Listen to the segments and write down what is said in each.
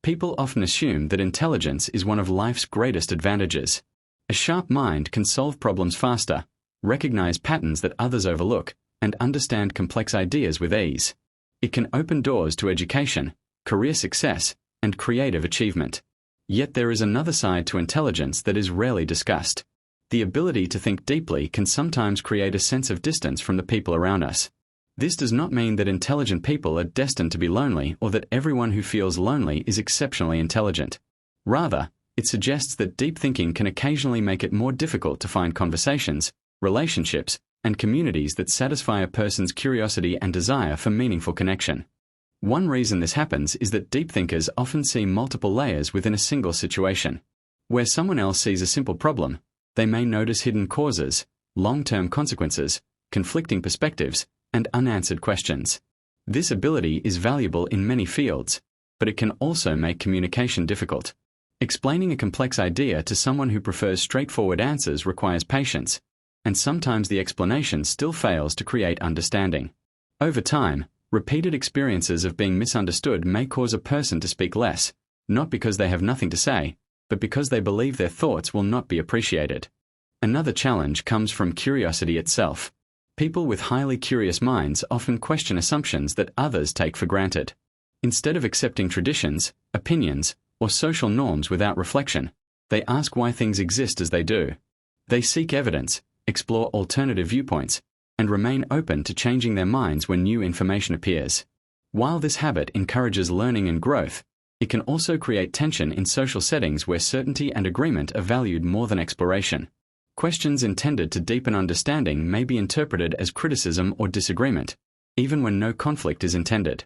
People often assume that intelligence is one of life's greatest advantages. A sharp mind can solve problems faster, recognize patterns that others overlook, and understand complex ideas with ease. It can open doors to education, career success, and creative achievement. Yet there is another side to intelligence that is rarely discussed. The ability to think deeply can sometimes create a sense of distance from the people around us. This does not mean that intelligent people are destined to be lonely or that everyone who feels lonely is exceptionally intelligent. Rather, it suggests that deep thinking can occasionally make it more difficult to find conversations, relationships, and communities that satisfy a person's curiosity and desire for meaningful connection. One reason this happens is that deep thinkers often see multiple layers within a single situation. Where someone else sees a simple problem, they may notice hidden causes, long-term consequences, conflicting perspectives, and unanswered questions. This ability is valuable in many fields, but it can also make communication difficult. Explaining a complex idea to someone who prefers straightforward answers requires patience, and sometimes the explanation still fails to create understanding. Over time, repeated experiences of being misunderstood may cause a person to speak less, not because they have nothing to say, but because they believe their thoughts will not be appreciated. Another challenge comes from curiosity itself. People with highly curious minds often question assumptions that others take for granted. Instead of accepting traditions, opinions, or social norms without reflection, they ask why things exist as they do. They seek evidence, explore alternative viewpoints, and remain open to changing their minds when new information appears. While this habit encourages learning and growth, it can also create tension in social settings where certainty and agreement are valued more than exploration. Questions intended to deepen understanding may be interpreted as criticism or disagreement, even when no conflict is intended.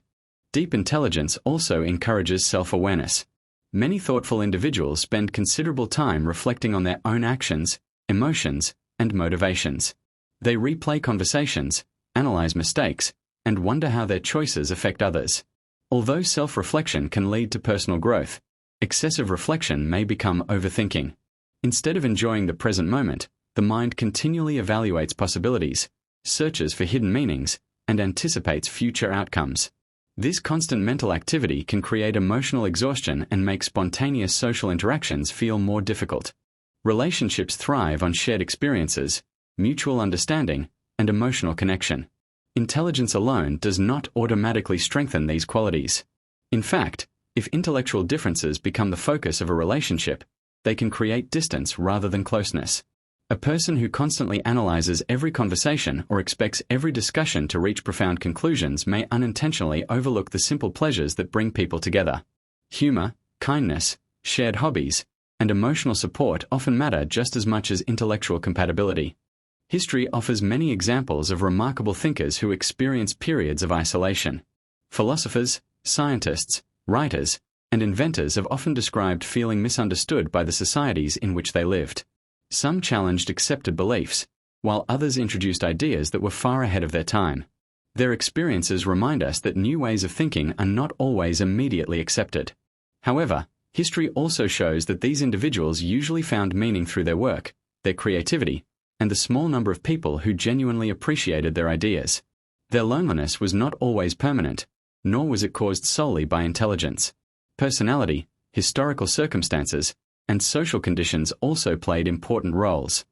Deep intelligence also encourages self-awareness. Many thoughtful individuals spend considerable time reflecting on their own actions, emotions, and motivations. They replay conversations, analyze mistakes, and wonder how their choices affect others. Although self-reflection can lead to personal growth, excessive reflection may become overthinking. Instead of enjoying the present moment, the mind continually evaluates possibilities, searches for hidden meanings, and anticipates future outcomes. This constant mental activity can create emotional exhaustion and make spontaneous social interactions feel more difficult. Relationships thrive on shared experiences, mutual understanding, and emotional connection. Intelligence alone does not automatically strengthen these qualities. In fact, if intellectual differences become the focus of a relationship, they can create distance rather than closeness. A person who constantly analyzes every conversation or expects every discussion to reach profound conclusions may unintentionally overlook the simple pleasures that bring people together. Humor, kindness, shared hobbies, and emotional support often matter just as much as intellectual compatibility. History offers many examples of remarkable thinkers who experience periods of isolation. Philosophers, scientists, writers, and inventors have often described feeling misunderstood by the societies in which they lived. Some challenged accepted beliefs, while others introduced ideas that were far ahead of their time. Their experiences remind us that new ways of thinking are not always immediately accepted. However, history also shows that these individuals usually found meaning through their work, their creativity, and the small number of people who genuinely appreciated their ideas. Their loneliness was not always permanent, nor was it caused solely by intelligence. Personality, historical circumstances, and social conditions also played important roles.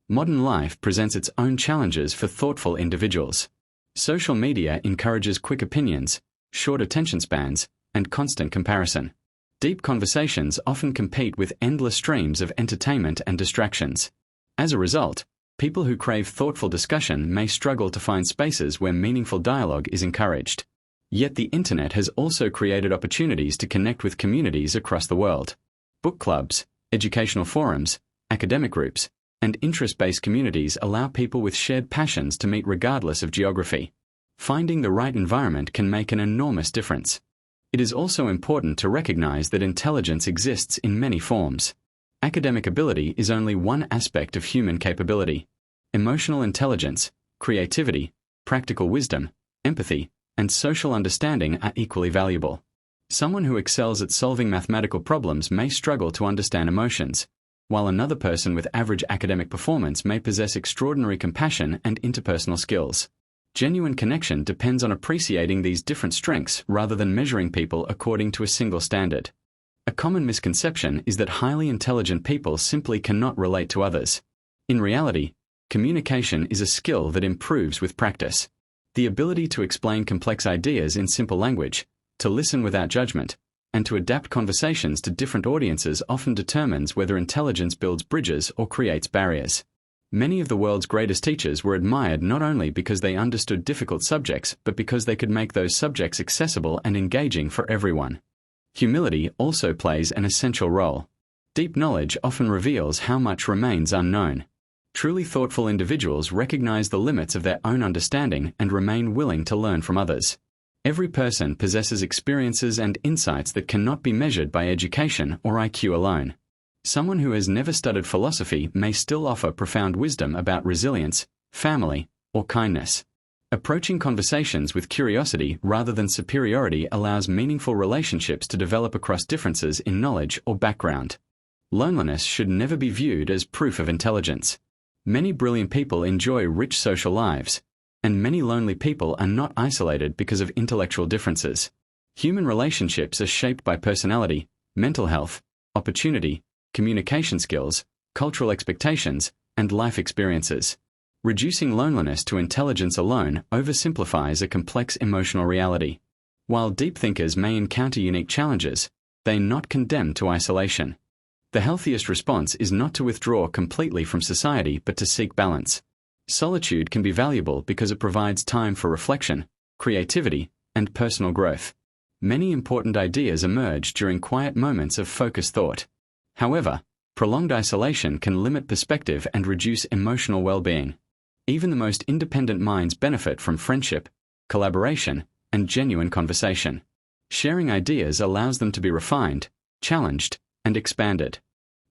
Modern life presents its own challenges for thoughtful individuals. Social media encourages quick opinions, short attention spans, and constant comparison. Deep conversations often compete with endless streams of entertainment and distractions. As a result, people who crave thoughtful discussion may struggle to find spaces where meaningful dialogue is encouraged. Yet the internet has also created opportunities to connect with communities across the world. Book clubs, educational forums, academic groups, and interest-based communities allow people with shared passions to meet regardless of geography. Finding the right environment can make an enormous difference. It is also important to recognize that intelligence exists in many forms. Academic ability is only one aspect of human capability. Emotional intelligence, creativity, practical wisdom, empathy, and social understanding are equally valuable. Someone who excels at solving mathematical problems may struggle to understand emotions, while another person with average academic performance may possess extraordinary compassion and interpersonal skills. Genuine connection depends on appreciating these different strengths rather than measuring people according to a single standard. A common misconception is that highly intelligent people simply cannot relate to others. In reality, communication is a skill that improves with practice. The ability to explain complex ideas in simple language, to listen without judgment, and to adapt conversations to different audiences often determines whether intelligence builds bridges or creates barriers. Many of the world's greatest teachers were admired not only because they understood difficult subjects, but because they could make those subjects accessible and engaging for everyone. Humility also plays an essential role. Deep knowledge often reveals how much remains unknown. Truly thoughtful individuals recognize the limits of their own understanding and remain willing to learn from others. Every person possesses experiences and insights that cannot be measured by education or IQ alone. Someone who has never studied philosophy may still offer profound wisdom about resilience, family, or kindness. Approaching conversations with curiosity rather than superiority allows meaningful relationships to develop across differences in knowledge or background. Loneliness should never be viewed as proof of intelligence. Many brilliant people enjoy rich social lives, and many lonely people are not isolated because of intellectual differences. Human relationships are shaped by personality, mental health, opportunity, communication skills, cultural expectations, and life experiences. Reducing loneliness to intelligence alone oversimplifies a complex emotional reality. While deep thinkers may encounter unique challenges, they are not condemned to isolation. The healthiest response is not to withdraw completely from society but to seek balance. Solitude can be valuable because it provides time for reflection, creativity, and personal growth. Many important ideas emerge during quiet moments of focused thought. However, prolonged isolation can limit perspective and reduce emotional well-being. Even the most independent minds benefit from friendship, collaboration, and genuine conversation. Sharing ideas allows them to be refined, challenged, and expanded.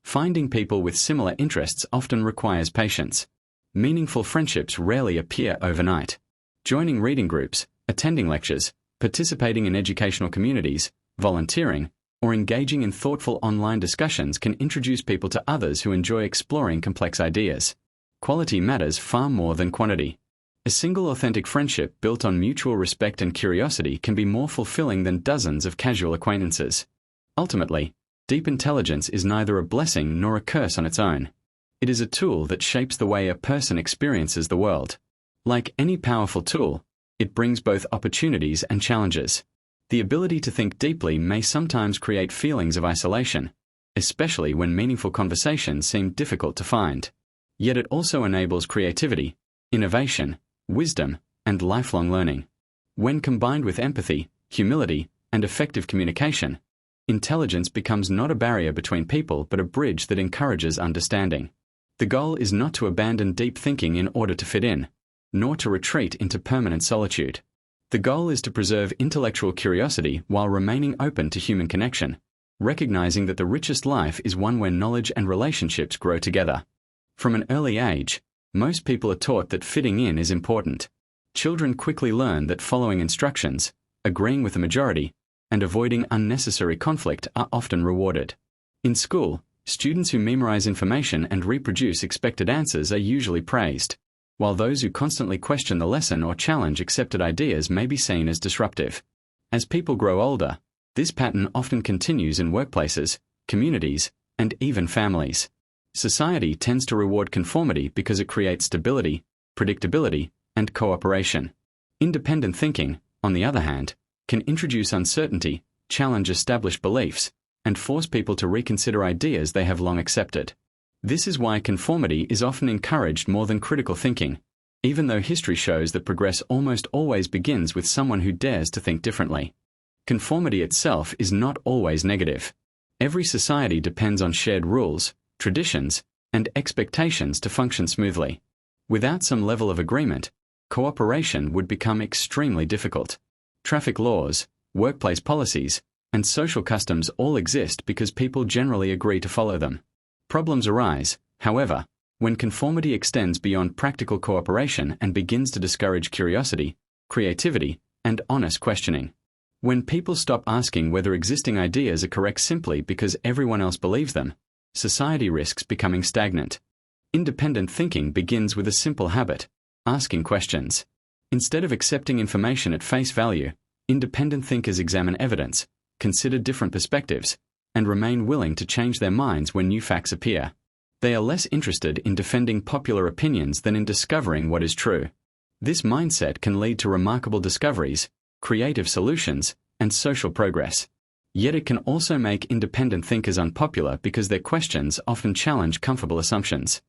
Finding people with similar interests often requires patience. Meaningful friendships rarely appear overnight. Joining reading groups, attending lectures, participating in educational communities, volunteering, or engaging in thoughtful online discussions can introduce people to others who enjoy exploring complex ideas. Quality matters far more than quantity. A single authentic friendship built on mutual respect and curiosity can be more fulfilling than dozens of casual acquaintances. Ultimately, deep intelligence is neither a blessing nor a curse on its own. It is a tool that shapes the way a person experiences the world. Like any powerful tool, it brings both opportunities and challenges. The ability to think deeply may sometimes create feelings of isolation, especially when meaningful conversations seem difficult to find. Yet it also enables creativity, innovation, wisdom, and lifelong learning. When combined with empathy, humility, and effective communication, intelligence becomes not a barrier between people but a bridge that encourages understanding. The goal is not to abandon deep thinking in order to fit in, nor to retreat into permanent solitude. The goal is to preserve intellectual curiosity while remaining open to human connection, recognizing that the richest life is one where knowledge and relationships grow together. From an early age, most people are taught that fitting in is important. Children quickly learn that following instructions, agreeing with the majority, and avoiding unnecessary conflict are often rewarded. In school, students who memorize information and reproduce expected answers are usually praised, while those who constantly question the lesson or challenge accepted ideas may be seen as disruptive. As people grow older, this pattern often continues in workplaces, communities, and even families. Society tends to reward conformity because it creates stability, predictability, and cooperation. Independent thinking, on the other hand, can introduce uncertainty, challenge established beliefs, and force people to reconsider ideas they have long accepted. This is why conformity is often encouraged more than critical thinking, even though history shows that progress almost always begins with someone who dares to think differently. Conformity itself is not always negative. Every society depends on shared rules, traditions, and expectations to function smoothly. Without some level of agreement, cooperation would become extremely difficult. Traffic laws, workplace policies, and social customs all exist because people generally agree to follow them. Problems arise, however, when conformity extends beyond practical cooperation and begins to discourage curiosity, creativity, and honest questioning. When people stop asking whether existing ideas are correct simply because everyone else believes them, society risks becoming stagnant. Independent thinking begins with a simple habit: asking questions. Instead of accepting information at face value, independent thinkers examine evidence, consider different perspectives, and remain willing to change their minds when new facts appear. They are less interested in defending popular opinions than in discovering what is true. This mindset can lead to remarkable discoveries, creative solutions, and social progress. Yet it can also make independent thinkers unpopular because their questions often challenge comfortable assumptions.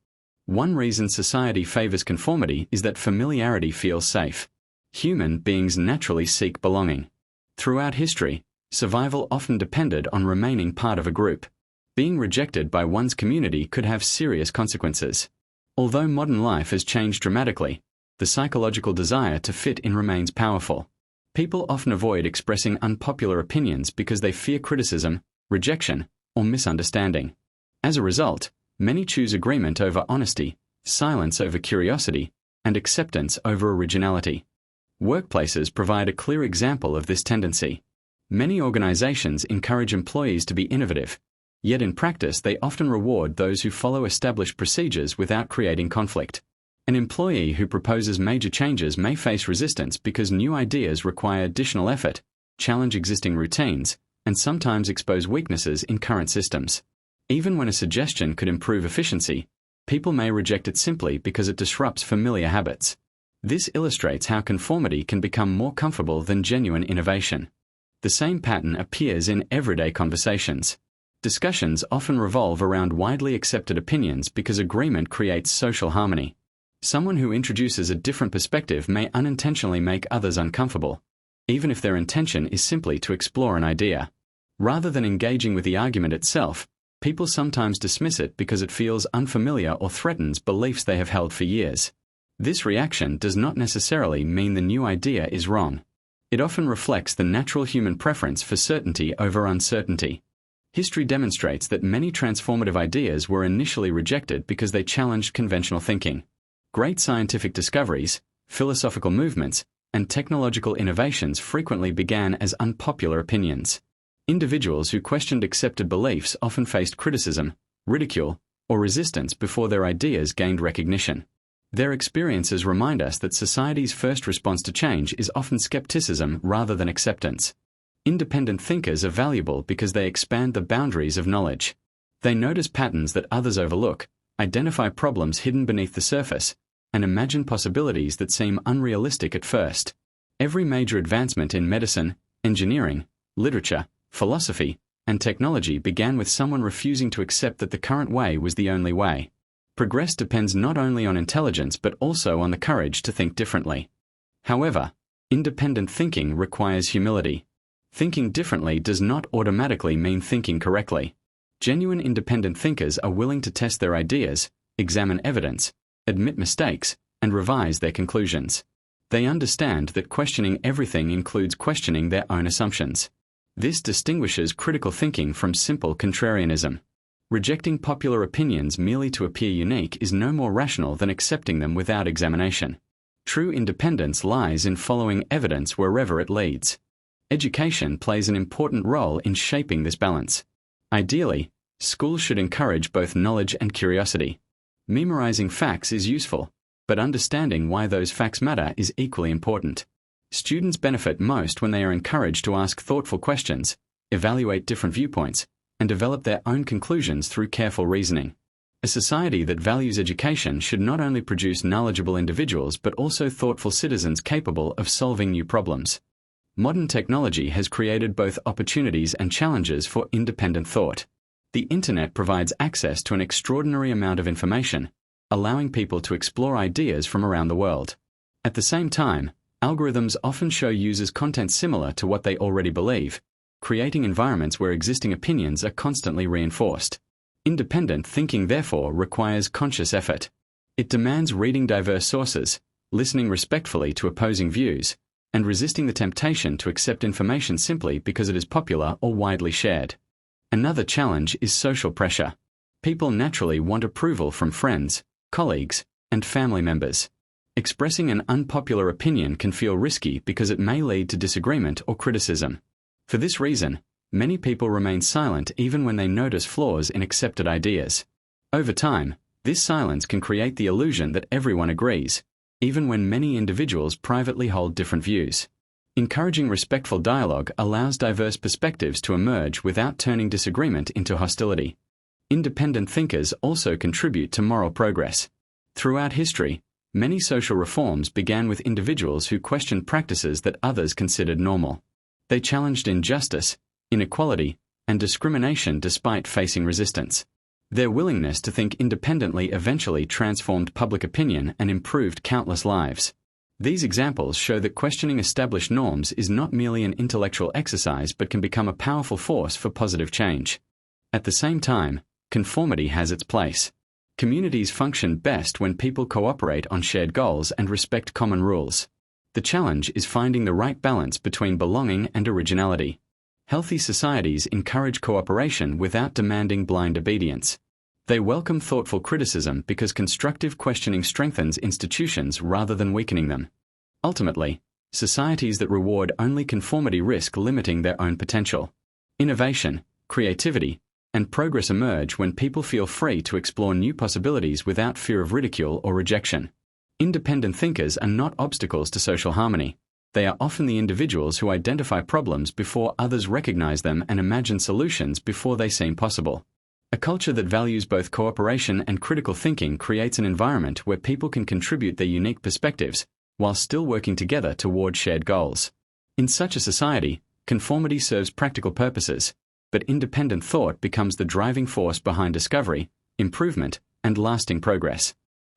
One reason society favors conformity is that familiarity feels safe. Human beings naturally seek belonging. Throughout history, survival often depended on remaining part of a group. Being rejected by one's community could have serious consequences. Although modern life has changed dramatically, the psychological desire to fit in remains powerful. People often avoid expressing unpopular opinions because they fear criticism, rejection, or misunderstanding. As a result, many choose agreement over honesty, silence over curiosity, and acceptance over originality. Workplaces provide a clear example of this tendency. Many organizations encourage employees to be innovative, yet in practice they often reward those who follow established procedures without creating conflict. An employee who proposes major changes may face resistance because new ideas require additional effort, challenge existing routines, and sometimes expose weaknesses in current systems. Even when a suggestion could improve efficiency, people may reject it simply because it disrupts familiar habits. This illustrates how conformity can become more comfortable than genuine innovation. The same pattern appears in everyday conversations. Discussions often revolve around widely accepted opinions because agreement creates social harmony. Someone who introduces a different perspective may unintentionally make others uncomfortable, even if their intention is simply to explore an idea. Rather than engaging with the argument itself, people sometimes dismiss it because it feels unfamiliar or threatens beliefs they have held for years. This reaction does not necessarily mean the new idea is wrong. It often reflects the natural human preference for certainty over uncertainty. History demonstrates that many transformative ideas were initially rejected because they challenged conventional thinking. Great scientific discoveries, philosophical movements, and technological innovations frequently began as unpopular opinions. Individuals who questioned accepted beliefs often faced criticism, ridicule, or resistance before their ideas gained recognition. Their experiences remind us that society's first response to change is often skepticism rather than acceptance. Independent thinkers are valuable because they expand the boundaries of knowledge. They notice patterns that others overlook, identify problems hidden beneath the surface, and imagine possibilities that seem unrealistic at first. Every major advancement in medicine, engineering, literature, philosophy, and technology began with someone refusing to accept that the current way was the only way. Progress depends not only on intelligence but also on the courage to think differently. However, independent thinking requires humility. Thinking differently does not automatically mean thinking correctly. Genuine independent thinkers are willing to test their ideas, examine evidence, admit mistakes, and revise their conclusions. They understand that questioning everything includes questioning their own assumptions. This distinguishes critical thinking from simple contrarianism. Rejecting popular opinions merely to appear unique is no more rational than accepting them without examination. True independence lies in following evidence wherever it leads. Education plays an important role in shaping this balance. Ideally, schools should encourage both knowledge and curiosity. Memorizing facts is useful, but understanding why those facts matter is equally important. Students benefit most when they are encouraged to ask thoughtful questions, evaluate different viewpoints, and develop their own conclusions through careful reasoning. A society that values education should not only produce knowledgeable individuals but also thoughtful citizens capable of solving new problems. Modern technology has created both opportunities and challenges for independent thought. The Internet provides access to an extraordinary amount of information, allowing people to explore ideas from around the world. At the same time, algorithms often show users content similar to what they already believe, creating environments where existing opinions are constantly reinforced. Independent thinking, therefore, requires conscious effort. It demands reading diverse sources, listening respectfully to opposing views, and resisting the temptation to accept information simply because it is popular or widely shared. Another challenge is social pressure. People naturally want approval from friends, colleagues, and family members. Expressing an unpopular opinion can feel risky because it may lead to disagreement or criticism. For this reason, many people remain silent even when they notice flaws in accepted ideas. Over time, this silence can create the illusion that everyone agrees, even when many individuals privately hold different views. Encouraging respectful dialogue allows diverse perspectives to emerge without turning disagreement into hostility. Independent thinkers also contribute to moral progress. Throughout history, many social reforms began with individuals who questioned practices that others considered normal. They challenged injustice, inequality, and discrimination despite facing resistance. Their willingness to think independently eventually transformed public opinion and improved countless lives. These examples show that questioning established norms is not merely an intellectual exercise but can become a powerful force for positive change. At the same time, conformity has its place. Communities function best when people cooperate on shared goals and respect common rules. The challenge is finding the right balance between belonging and originality. Healthy societies encourage cooperation without demanding blind obedience. They welcome thoughtful criticism because constructive questioning strengthens institutions rather than weakening them. Ultimately, societies that reward only conformity risk limiting their own potential. Innovation, creativity, and progress emerge when people feel free to explore new possibilities without fear of ridicule or rejection. Independent thinkers are not obstacles to social harmony. They are often the individuals who identify problems before others recognize them and imagine solutions before they seem possible. A culture that values both cooperation and critical thinking creates an environment where people can contribute their unique perspectives while still working together toward shared goals. In such a society, conformity serves practical purposes, but independent thought becomes the driving force behind discovery, improvement, and lasting progress.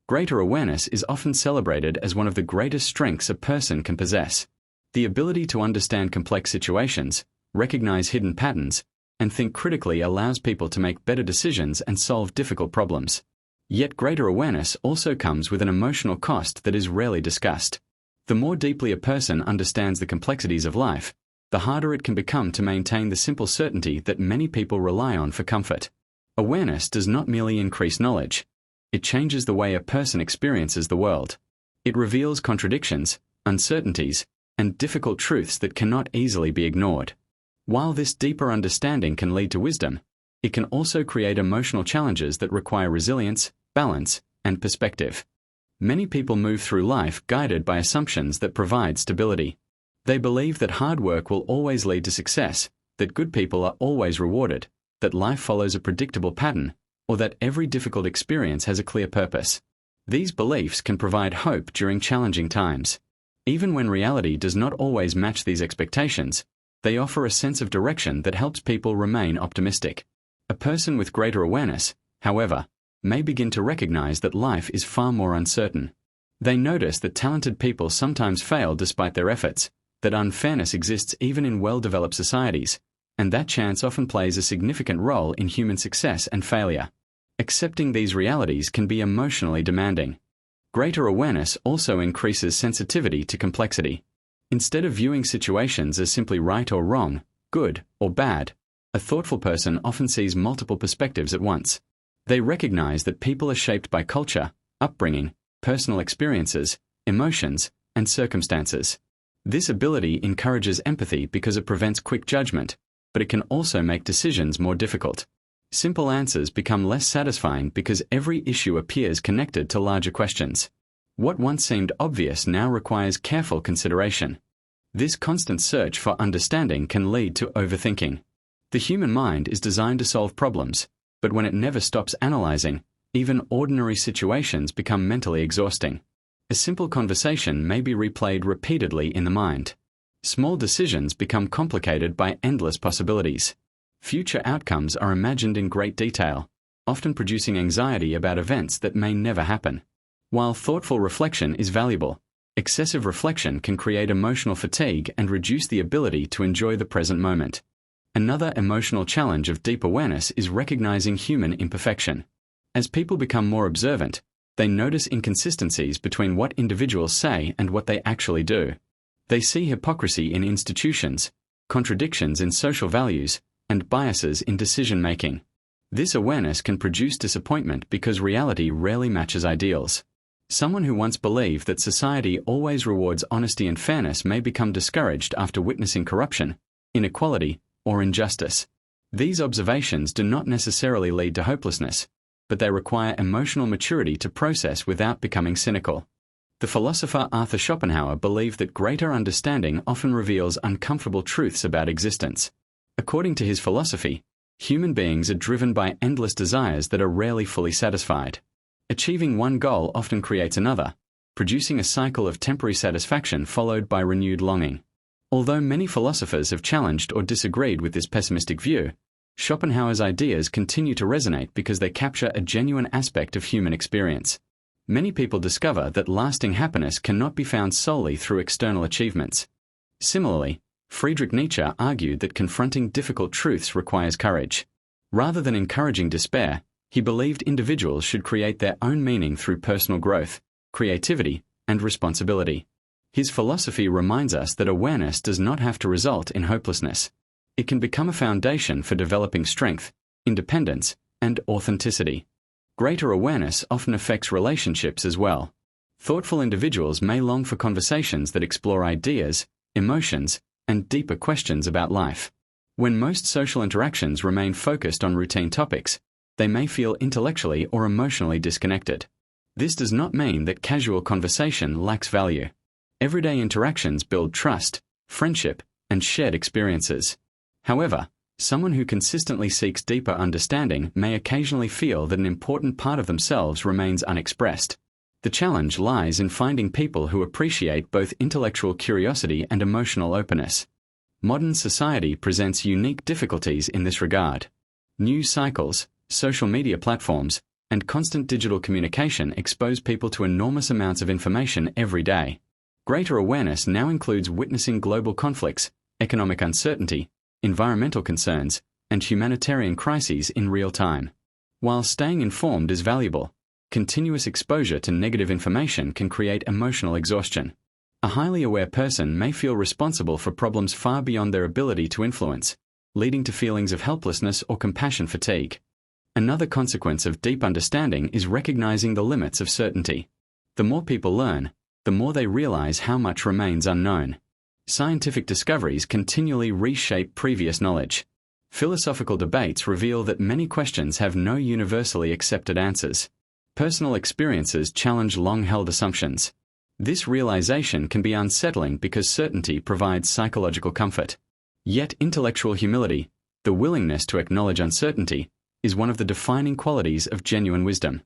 Greater awareness is often celebrated as one of the greatest strengths a person can possess. The ability to understand complex situations, recognize hidden patterns, and think critically allows people to make better decisions and solve difficult problems. Yet greater awareness also comes with an emotional cost that is rarely discussed. The more deeply a person understands the complexities of life, the harder it can become to maintain the simple certainty that many people rely on for comfort. Awareness does not merely increase knowledge. It changes the way a person experiences the world. It reveals contradictions, uncertainties, and difficult truths that cannot easily be ignored. While this deeper understanding can lead to wisdom, it can also create emotional challenges that require resilience, balance, and perspective. Many people move through life guided by assumptions that provide stability. They believe that hard work will always lead to success, that good people are always rewarded, that life follows a predictable pattern, or that every difficult experience has a clear purpose. These beliefs can provide hope during challenging times. Even when reality does not always match these expectations, they offer a sense of direction that helps people remain optimistic. A person with greater awareness, however, may begin to recognize that life is far more uncertain. They notice that talented people sometimes fail despite their efforts, that unfairness exists even in well-developed societies, and that chance often plays a significant role in human success and failure. Accepting these realities can be emotionally demanding. Greater awareness also increases sensitivity to complexity. Instead of viewing situations as simply right or wrong, good or bad, a thoughtful person often sees multiple perspectives at once. They recognize that people are shaped by culture, upbringing, personal experiences, emotions, and circumstances. This ability encourages empathy because it prevents quick judgment, but it can also make decisions more difficult. Simple answers become less satisfying because every issue appears connected to larger questions. What once seemed obvious now requires careful consideration. This constant search for understanding can lead to overthinking. The human mind is designed to solve problems, but when it never stops analyzing, even ordinary situations become mentally exhausting. A simple conversation may be replayed repeatedly in the mind. Small decisions become complicated by endless possibilities. Future outcomes are imagined in great detail, often producing anxiety about events that may never happen. While thoughtful reflection is valuable, excessive reflection can create emotional fatigue and reduce the ability to enjoy the present moment. Another emotional challenge of deep awareness is recognizing human imperfection. As people become more observant, they notice inconsistencies between what individuals say and what they actually do. They see hypocrisy in institutions, contradictions in social values, and biases in decision-making. This awareness can produce disappointment because reality rarely matches ideals. Someone who once believed that society always rewards honesty and fairness may become discouraged after witnessing corruption, inequality, or injustice. These observations do not necessarily lead to hopelessness, but they require emotional maturity to process without becoming cynical. The philosopher Arthur Schopenhauer believed that greater understanding often reveals uncomfortable truths about existence. According to his philosophy, human beings are driven by endless desires that are rarely fully satisfied. Achieving one goal often creates another, producing a cycle of temporary satisfaction followed by renewed longing. Although many philosophers have challenged or disagreed with this pessimistic view, Schopenhauer's ideas continue to resonate because they capture a genuine aspect of human experience. Many people discover that lasting happiness cannot be found solely through external achievements. Similarly, Friedrich Nietzsche argued that confronting difficult truths requires courage. Rather than encouraging despair, he believed individuals should create their own meaning through personal growth, creativity, and responsibility. His philosophy reminds us that awareness does not have to result in hopelessness. It can become a foundation for developing strength, independence, and authenticity. Greater awareness often affects relationships as well. Thoughtful individuals may long for conversations that explore ideas, emotions, and deeper questions about life. When most social interactions remain focused on routine topics, they may feel intellectually or emotionally disconnected. This does not mean that casual conversation lacks value. Everyday interactions build trust, friendship, and shared experiences. However, someone who consistently seeks deeper understanding may occasionally feel that an important part of themselves remains unexpressed. The challenge lies in finding people who appreciate both intellectual curiosity and emotional openness. Modern society presents unique difficulties in this regard. News cycles, social media platforms, and constant digital communication expose people to enormous amounts of information every day. Greater awareness now includes witnessing global conflicts, economic uncertainty, environmental concerns, and humanitarian crises in real time. While staying informed is valuable, continuous exposure to negative information can create emotional exhaustion. A highly aware person may feel responsible for problems far beyond their ability to influence, leading to feelings of helplessness or compassion fatigue. Another consequence of deep understanding is recognizing the limits of certainty. The more people learn, the more they realize how much remains unknown. Scientific discoveries continually reshape previous knowledge. Philosophical debates reveal that many questions have no universally accepted answers. Personal experiences challenge long-held assumptions. This realization can be unsettling because certainty provides psychological comfort. Yet intellectual humility, the willingness to acknowledge uncertainty, is one of the defining qualities of genuine wisdom.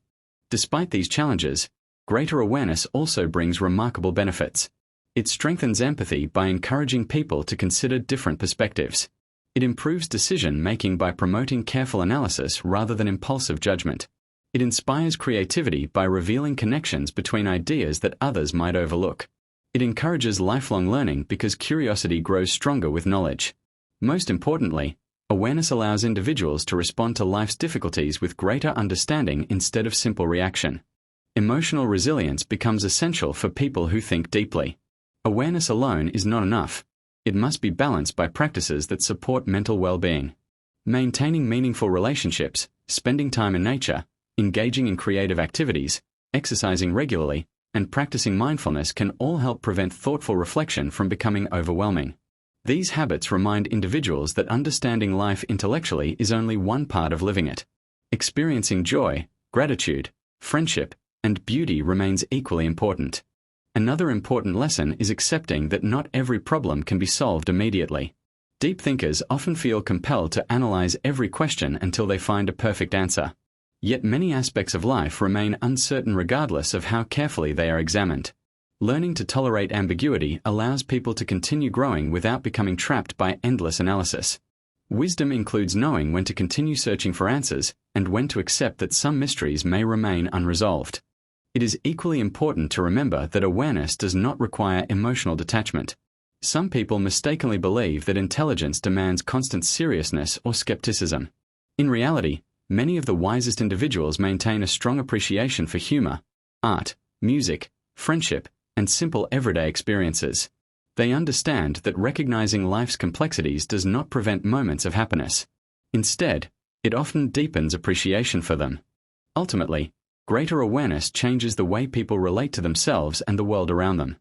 Despite these challenges, greater awareness also brings remarkable benefits. It strengthens empathy by encouraging people to consider different perspectives. It improves decision-making by promoting careful analysis rather than impulsive judgment. It inspires creativity by revealing connections between ideas that others might overlook. It encourages lifelong learning because curiosity grows stronger with knowledge. Most importantly, awareness allows individuals to respond to life's difficulties with greater understanding instead of simple reaction. Emotional resilience becomes essential for people who think deeply. Awareness alone is not enough. It must be balanced by practices that support mental well-being. Maintaining meaningful relationships, spending time in nature, engaging in creative activities, exercising regularly, and practicing mindfulness can all help prevent thoughtful reflection from becoming overwhelming. These habits remind individuals that understanding life intellectually is only one part of living it. Experiencing joy, gratitude, friendship, and beauty remains equally important. Another important lesson is accepting that not every problem can be solved immediately. Deep thinkers often feel compelled to analyze every question until they find a perfect answer. Yet many aspects of life remain uncertain regardless of how carefully they are examined. Learning to tolerate ambiguity allows people to continue growing without becoming trapped by endless analysis. Wisdom includes knowing when to continue searching for answers and when to accept that some mysteries may remain unresolved. It is equally important to remember that awareness does not require emotional detachment. Some people mistakenly believe that intelligence demands constant seriousness or skepticism. In reality, many of the wisest individuals maintain a strong appreciation for humor, art, music, friendship, and simple everyday experiences. They understand that recognizing life's complexities does not prevent moments of happiness. Instead, it often deepens appreciation for them. Ultimately, greater awareness changes the way people relate to themselves and the world around them.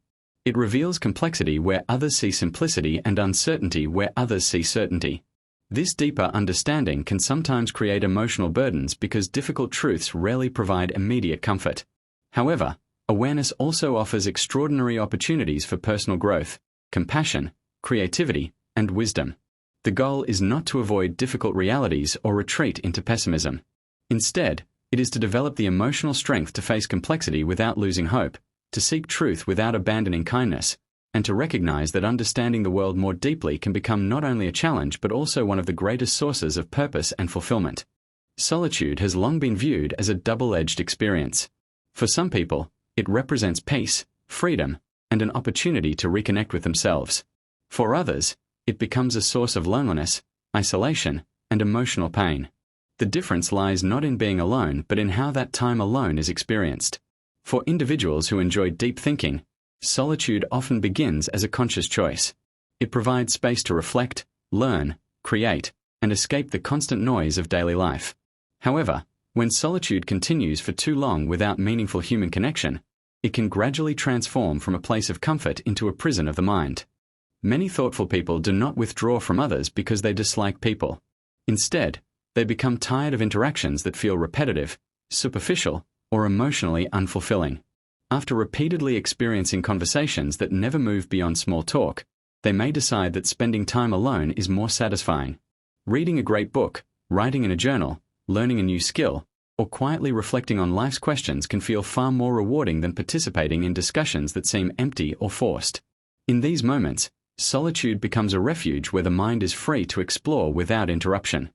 It reveals complexity where others see simplicity and uncertainty where others see certainty. This deeper understanding can sometimes create emotional burdens because difficult truths rarely provide immediate comfort. However, Awareness also offers extraordinary opportunities for personal growth, compassion, creativity, and wisdom. The goal is not to avoid difficult realities or retreat into pessimism. Instead, it is to develop the emotional strength to face complexity without losing hope, to seek truth without abandoning kindness, and to recognize that understanding the world more deeply can become not only a challenge but also one of the greatest sources of purpose and fulfillment. Solitude has long been viewed as a double-edged experience. For some people, it represents peace, freedom, and an opportunity to reconnect with themselves. For others, it becomes a source of loneliness, isolation, and emotional pain. The difference lies not in being alone but in how that time alone is experienced. For individuals who enjoy deep thinking, solitude often begins as a conscious choice. It provides space to reflect, learn, create, and escape the constant noise of daily life. However, when solitude continues for too long without meaningful human connection, it can gradually transform from a place of comfort into a prison of the mind. Many thoughtful people do not withdraw from others because they dislike people. Instead, they become tired of interactions that feel repetitive, superficial, or emotionally unfulfilling. After repeatedly experiencing conversations that never move beyond small talk, they may decide that spending time alone is more satisfying. Reading a great book, writing in a journal, learning a new skill, or quietly reflecting on life's questions can feel far more rewarding than participating in discussions that seem empty or forced. In these moments, solitude becomes a refuge where the mind is free to explore without interruption.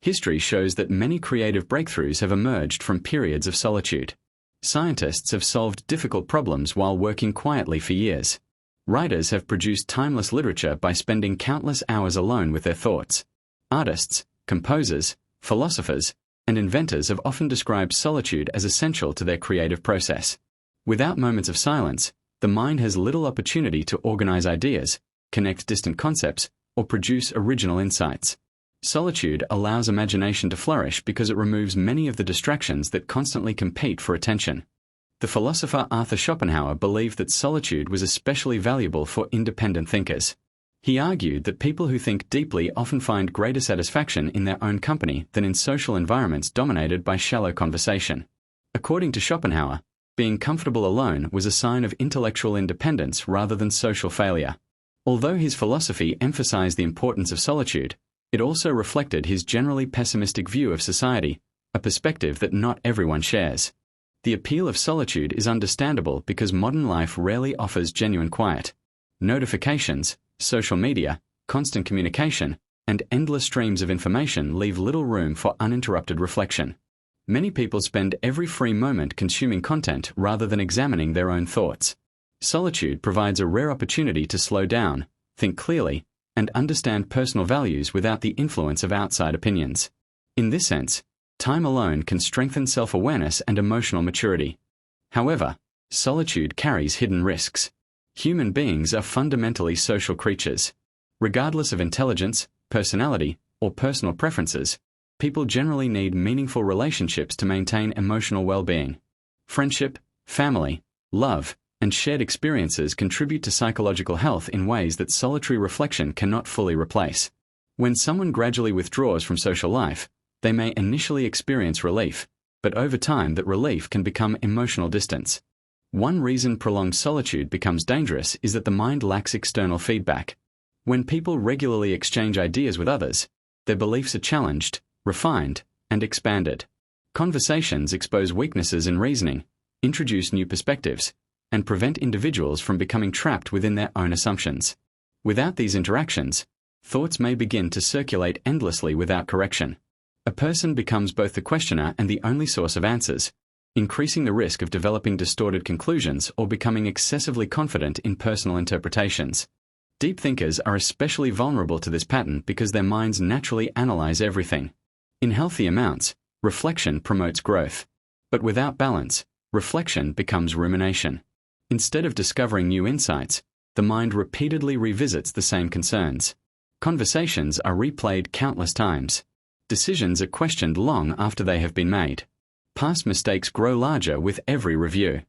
History shows that many creative breakthroughs have emerged from periods of solitude. Scientists have solved difficult problems while working quietly for years. Writers have produced timeless literature by spending countless hours alone with their thoughts. Artists, composers, philosophers, and inventors have often described solitude as essential to their creative process. Without moments of silence, the mind has little opportunity to organize ideas, connect distant concepts, or produce original insights. Solitude allows imagination to flourish because it removes many of the distractions that constantly compete for attention. The philosopher Arthur Schopenhauer believed that solitude was especially valuable for independent thinkers. He argued that people who think deeply often find greater satisfaction in their own company than in social environments dominated by shallow conversation. According to Schopenhauer, being comfortable alone was a sign of intellectual independence rather than social failure. Although his philosophy emphasized the importance of solitude, it also reflected his generally pessimistic view of society, a perspective that not everyone shares. The appeal of solitude is understandable because modern life rarely offers genuine quiet. Notifications, social media, constant communication, and endless streams of information leave little room for uninterrupted reflection. Many people spend every free moment consuming content rather than examining their own thoughts. Solitude provides a rare opportunity to slow down, think clearly, and understand personal values without the influence of outside opinions. In this sense, time alone can strengthen self-awareness and emotional maturity. However, solitude carries hidden risks. Human beings are fundamentally social creatures. Regardless of intelligence, personality, or personal preferences, people generally need meaningful relationships to maintain emotional well-being. Friendship, family, love, and shared experiences contribute to psychological health in ways that solitary reflection cannot fully replace. When someone gradually withdraws from social life, they may initially experience relief, but over time that relief can become emotional distance. One reason prolonged solitude becomes dangerous is that the mind lacks external feedback. When people regularly exchange ideas with others, their beliefs are challenged, refined, and expanded. Conversations expose weaknesses in reasoning, introduce new perspectives, and prevent individuals from becoming trapped within their own assumptions. Without these interactions, thoughts may begin to circulate endlessly without correction. A person becomes both the questioner and the only source of answers, increasing the risk of developing distorted conclusions or becoming excessively confident in personal interpretations. Deep thinkers are especially vulnerable to this pattern because their minds naturally analyze everything. In healthy amounts, reflection promotes growth. But without balance, reflection becomes rumination. Instead of discovering new insights, the mind repeatedly revisits the same concerns. Conversations are replayed countless times. Decisions are questioned long after they have been made. Past mistakes grow larger with every review.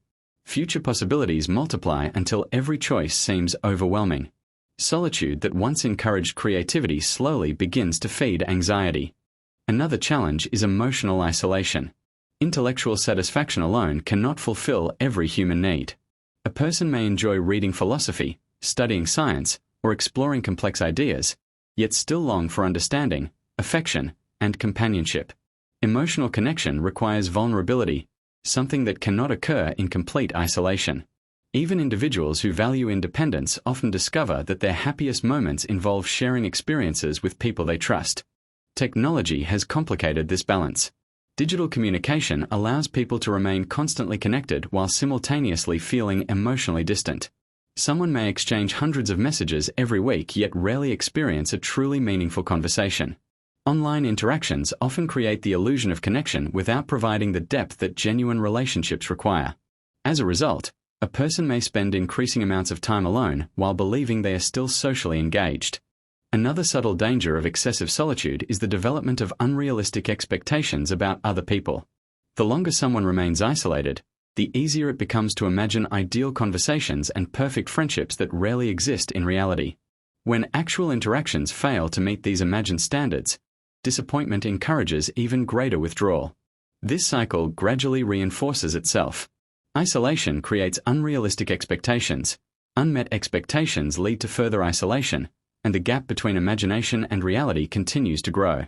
Future possibilities multiply until every choice seems overwhelming. Solitude that once encouraged creativity slowly begins to feed anxiety. Another challenge is emotional isolation. Intellectual satisfaction alone cannot fulfill every human need. A person may enjoy reading philosophy, studying science, or exploring complex ideas, yet still long for understanding, affection, and companionship. Emotional connection requires vulnerability, something that cannot occur in complete isolation. Even individuals who value independence often discover that their happiest moments involve sharing experiences with people they trust. Technology has complicated this balance. Digital communication allows people to remain constantly connected while simultaneously feeling emotionally distant. Someone may exchange hundreds of messages every week yet rarely experience a truly meaningful conversation. Online interactions often create the illusion of connection without providing the depth that genuine relationships require. As a result, a person may spend increasing amounts of time alone while believing they are still socially engaged. Another subtle danger of excessive solitude is the development of unrealistic expectations about other people. The longer someone remains isolated, the easier it becomes to imagine ideal conversations and perfect friendships that rarely exist in reality. When actual interactions fail to meet these imagined standards, disappointment encourages even greater withdrawal. This cycle gradually reinforces itself. Isolation creates unrealistic expectations. Unmet expectations lead to further isolation, and the gap between imagination and reality continues to grow.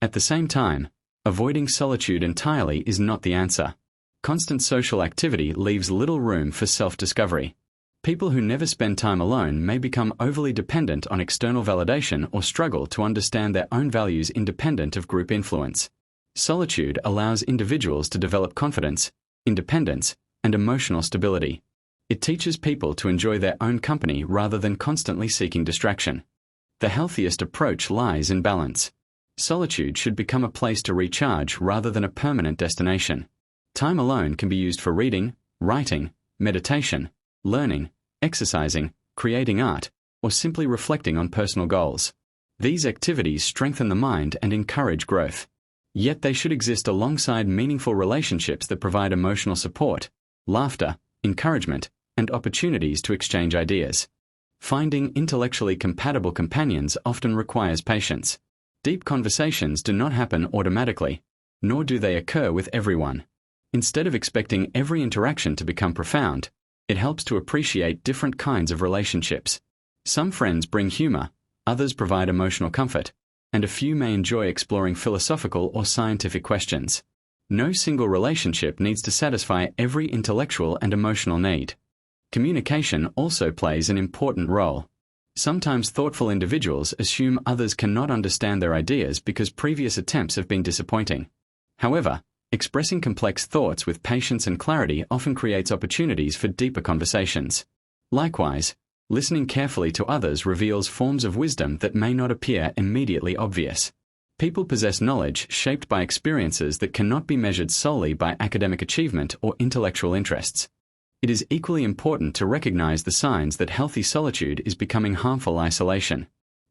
At the same time, avoiding solitude entirely is not the answer. Constant social activity leaves little room for self-discovery. People who never spend time alone may become overly dependent on external validation or struggle to understand their own values independent of group influence. Solitude allows individuals to develop confidence, independence, and emotional stability. It teaches people to enjoy their own company rather than constantly seeking distraction. The healthiest approach lies in balance. Solitude should become a place to recharge rather than a permanent destination. Time alone can be used for reading, writing, meditation, learning, exercising, creating art, or simply reflecting on personal goals. These activities strengthen the mind and encourage growth. Yet they should exist alongside meaningful relationships that provide emotional support, laughter, encouragement, and opportunities to exchange ideas. Finding intellectually compatible companions often requires patience. Deep conversations do not happen automatically, nor do they occur with everyone. Instead of expecting every interaction to become profound, it helps to appreciate different kinds of relationships. Some friends bring humor, others provide emotional comfort, and a few may enjoy exploring philosophical or scientific questions. No single relationship needs to satisfy every intellectual and emotional need. Communication also plays an important role. Sometimes thoughtful individuals assume others cannot understand their ideas because previous attempts have been disappointing. However, expressing complex thoughts with patience and clarity often creates opportunities for deeper conversations. Likewise, listening carefully to others reveals forms of wisdom that may not appear immediately obvious. People possess knowledge shaped by experiences that cannot be measured solely by academic achievement or intellectual interests. It is equally important to recognize the signs that healthy solitude is becoming harmful isolation.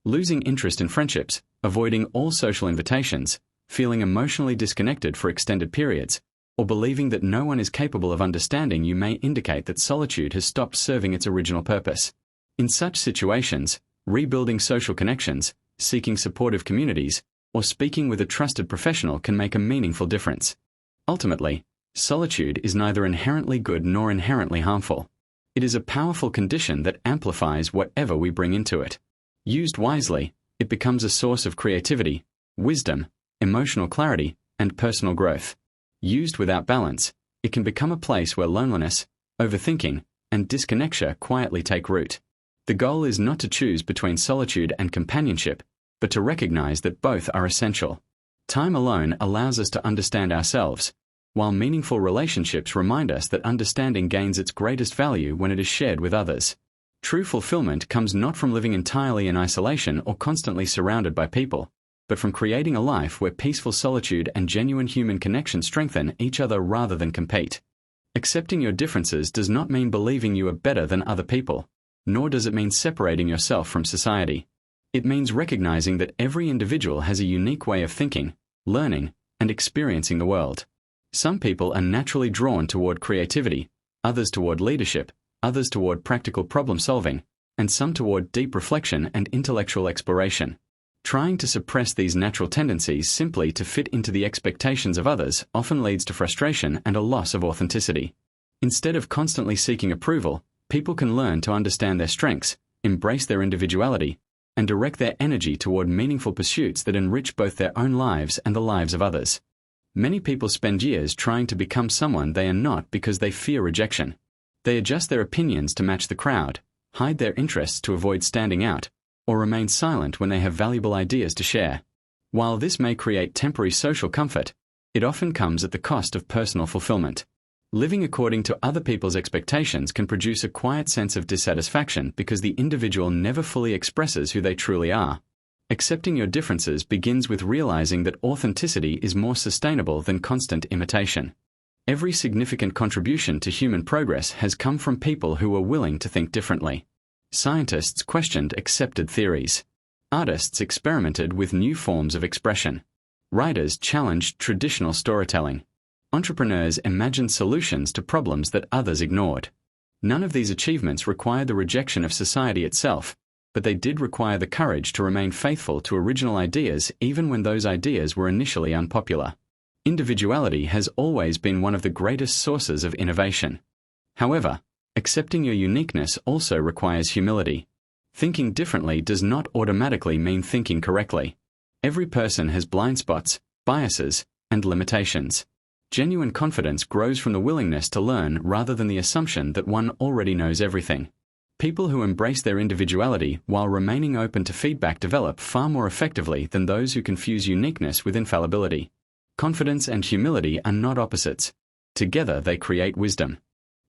Losing interest in friendships, avoiding all social invitations, feeling emotionally disconnected for extended periods, or believing that no one is capable of understanding you may indicate that solitude has stopped serving its original purpose. In such situations, rebuilding social connections, seeking supportive communities, or speaking with a trusted professional can make a meaningful difference. Ultimately, solitude is neither inherently good nor inherently harmful. It is a powerful condition that amplifies whatever we bring into it. Used wisely, it becomes a source of creativity, wisdom, emotional clarity, and personal growth. Used without balance, it can become a place where loneliness, overthinking, and disconnection quietly take root. The goal is not to choose between solitude and companionship, but to recognize that both are essential. Time alone allows us to understand ourselves, while meaningful relationships remind us that understanding gains its greatest value when it is shared with others. True fulfillment comes not from living entirely in isolation or constantly surrounded by people, but from creating a life where peaceful solitude and genuine human connection strengthen each other rather than compete. Accepting your differences does not mean believing you are better than other people, nor does it mean separating yourself from society. It means recognizing that every individual has a unique way of thinking, learning, and experiencing the world. Some people are naturally drawn toward creativity, others toward leadership, others toward practical problem solving, and some toward deep reflection and intellectual exploration. Trying to suppress these natural tendencies simply to fit into the expectations of others often leads to frustration and a loss of authenticity. Instead of constantly seeking approval, people can learn to understand their strengths, embrace their individuality, and direct their energy toward meaningful pursuits that enrich both their own lives and the lives of others. Many people spend years trying to become someone they are not because they fear rejection. They adjust their opinions to match the crowd, hide their interests to avoid standing out, or remain silent when they have valuable ideas to share. While this may create temporary social comfort, it often comes at the cost of personal fulfillment. Living according to other people's expectations can produce a quiet sense of dissatisfaction because the individual never fully expresses who they truly are. Accepting your differences begins with realizing that authenticity is more sustainable than constant imitation. Every significant contribution to human progress has come from people who were willing to think differently. Scientists questioned accepted theories. Artists experimented with new forms of expression. Writers challenged traditional storytelling. Entrepreneurs imagined solutions to problems that others ignored. None of these achievements required the rejection of society itself, but they did require the courage to remain faithful to original ideas even when those ideas were initially unpopular. Individuality has always been one of the greatest sources of innovation. However, accepting your uniqueness also requires humility. Thinking differently does not automatically mean thinking correctly. Every person has blind spots, biases, and limitations. Genuine confidence grows from the willingness to learn rather than the assumption that one already knows everything. People who embrace their individuality while remaining open to feedback develop far more effectively than those who confuse uniqueness with infallibility. Confidence and humility are not opposites. Together they create wisdom.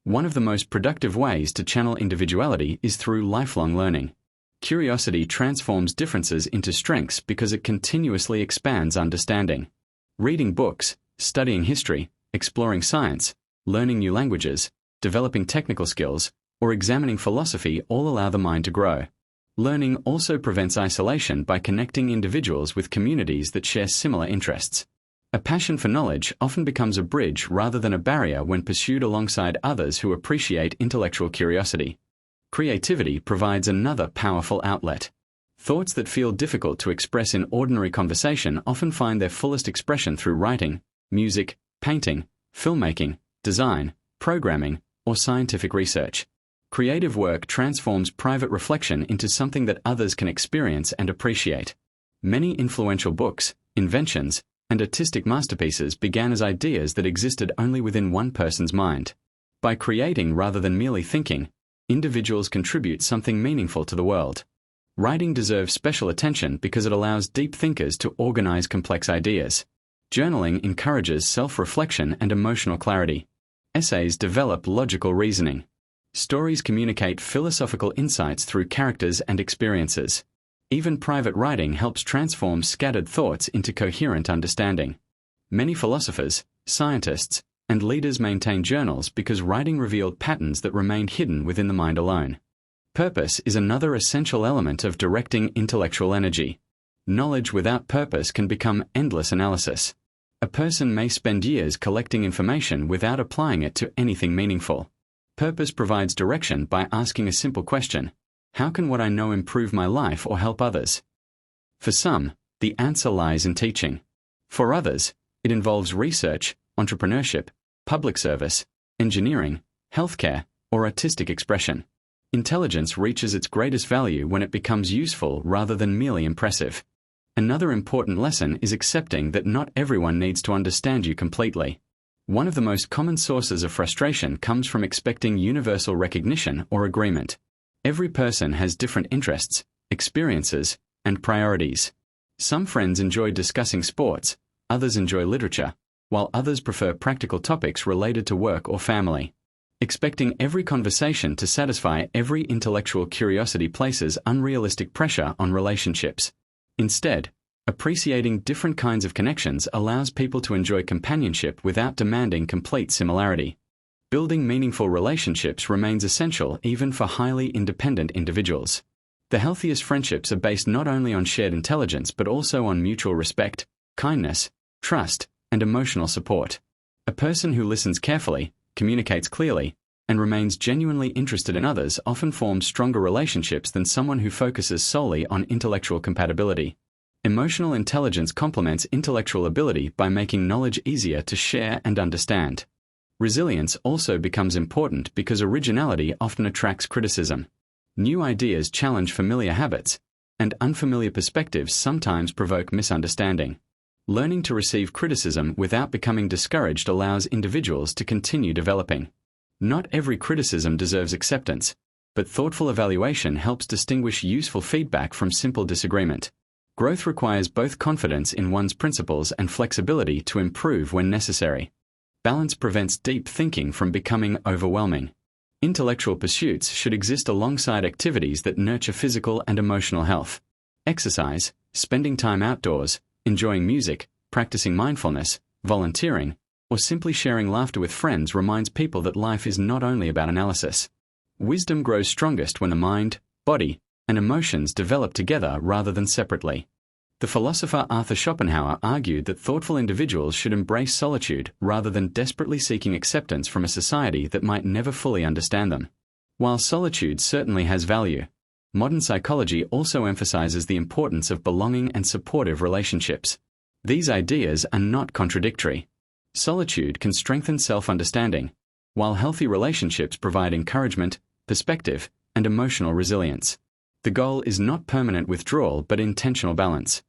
One of the most productive ways to channel individuality is through lifelong learning. Curiosity transforms differences into strengths because it continuously expands understanding. Reading books, studying history, exploring science, learning new languages, developing technical skills, or examining philosophy all allow the mind to grow. Learning also prevents isolation by connecting individuals with communities that share similar interests. A passion for knowledge often becomes a bridge rather than a barrier when pursued alongside others who appreciate intellectual curiosity. Creativity provides another powerful outlet. Thoughts that feel difficult to express in ordinary conversation often find their fullest expression through writing, music, painting, filmmaking, design, programming, or scientific research. Creative work transforms private reflection into something that others can experience and appreciate. Many influential books, inventions, and artistic masterpieces began as ideas that existed only within one person's mind. By creating rather than merely thinking, individuals contribute something meaningful to the world. Writing deserves special attention because it allows deep thinkers to organize complex ideas. Journaling encourages self-reflection and emotional clarity. Essays develop logical reasoning. Stories communicate philosophical insights through characters and experiences. Even private writing helps transform scattered thoughts into coherent understanding. Many philosophers, scientists, and leaders maintain journals because writing revealed patterns that remained hidden within the mind alone. Purpose is another essential element of directing intellectual energy. Knowledge without purpose can become endless analysis. A person may spend years collecting information without applying it to anything meaningful. Purpose provides direction by asking a simple question: how can what I know improve my life or help others? For some, the answer lies in teaching. For others, it involves research, entrepreneurship, public service, engineering, healthcare, or artistic expression. Intelligence reaches its greatest value when it becomes useful rather than merely impressive. Another important lesson is accepting that not everyone needs to understand you completely. One of the most common sources of frustration comes from expecting universal recognition or agreement. Every person has different interests, experiences, and priorities. Some friends enjoy discussing sports, others enjoy literature, while others prefer practical topics related to work or family. Expecting every conversation to satisfy every intellectual curiosity places unrealistic pressure on relationships. Instead, appreciating different kinds of connections allows people to enjoy companionship without demanding complete similarity. Building meaningful relationships remains essential even for highly independent individuals. The healthiest friendships are based not only on shared intelligence but also on mutual respect, kindness, trust, and emotional support. A person who listens carefully, communicates clearly, and remains genuinely interested in others often forms stronger relationships than someone who focuses solely on intellectual compatibility. Emotional intelligence complements intellectual ability by making knowledge easier to share and understand. Resilience also becomes important because originality often attracts criticism. New ideas challenge familiar habits, and unfamiliar perspectives sometimes provoke misunderstanding. Learning to receive criticism without becoming discouraged allows individuals to continue developing. Not every criticism deserves acceptance, but thoughtful evaluation helps distinguish useful feedback from simple disagreement. Growth requires both confidence in one's principles and flexibility to improve when necessary. Balance prevents deep thinking from becoming overwhelming. Intellectual pursuits should exist alongside activities that nurture physical and emotional health. Exercise, spending time outdoors, enjoying music, practicing mindfulness, volunteering, or simply sharing laughter with friends reminds people that life is not only about analysis. Wisdom grows strongest when the mind, body, and emotions develop together rather than separately. The philosopher Arthur Schopenhauer argued that thoughtful individuals should embrace solitude rather than desperately seeking acceptance from a society that might never fully understand them. While solitude certainly has value, modern psychology also emphasizes the importance of belonging and supportive relationships. These ideas are not contradictory. Solitude can strengthen self-understanding, while healthy relationships provide encouragement, perspective, and emotional resilience. The goal is not permanent withdrawal but intentional balance.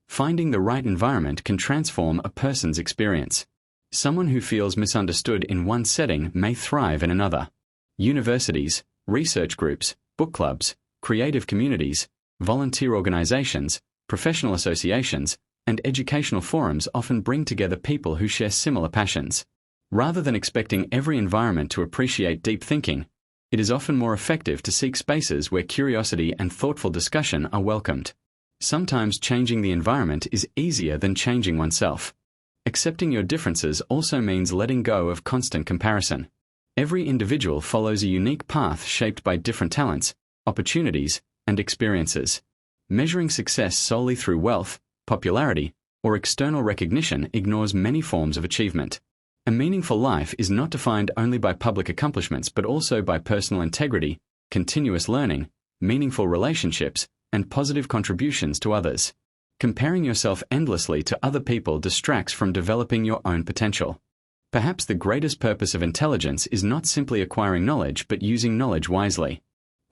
Finding the right environment can transform a person's experience. Someone who feels misunderstood in one setting may thrive in another. Universities, research groups, book clubs, creative communities, volunteer organizations, professional associations, and educational forums often bring together people who share similar passions. Rather than expecting every environment to appreciate deep thinking, it is often more effective to seek spaces where curiosity and thoughtful discussion are welcomed. Sometimes changing the environment is easier than changing oneself. Accepting your differences also means letting go of constant comparison. Every individual follows a unique path shaped by different talents, opportunities, and experiences. Measuring success solely through wealth, popularity, or external recognition ignores many forms of achievement. A meaningful life is not defined only by public accomplishments but also by personal integrity, continuous learning, meaningful relationships, and positive contributions to others. Comparing yourself endlessly to other people distracts from developing your own potential. Perhaps the greatest purpose of intelligence is not simply acquiring knowledge but using knowledge wisely.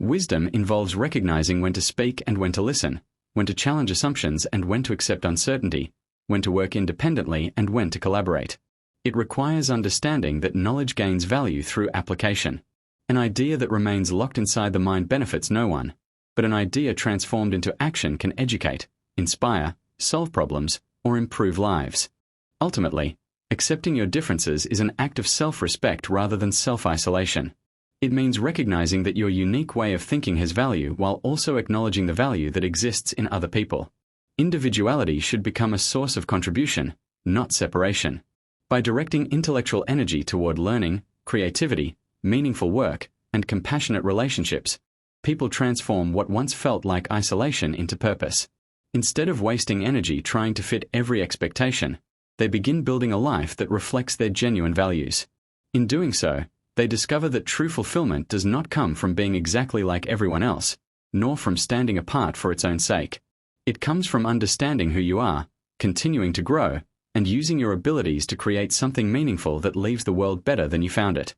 Wisdom involves recognizing when to speak and when to listen, when to challenge assumptions and when to accept uncertainty, when to work independently and when to collaborate. It requires understanding that knowledge gains value through application. An idea that remains locked inside the mind benefits no one, but an idea transformed into action can educate, inspire, solve problems, or improve lives. Ultimately, accepting your differences is an act of self-respect rather than self-isolation. It means recognizing that your unique way of thinking has value while also acknowledging the value that exists in other people. Individuality should become a source of contribution, not separation. By directing intellectual energy toward learning, creativity, meaningful work, and compassionate relationships, people transform what once felt like isolation into purpose. Instead of wasting energy trying to fit every expectation, they begin building a life that reflects their genuine values. In doing so, they discover that true fulfillment does not come from being exactly like everyone else, nor from standing apart for its own sake. It comes from understanding who you are, continuing to grow, and using your abilities to create something meaningful that leaves the world better than you found it.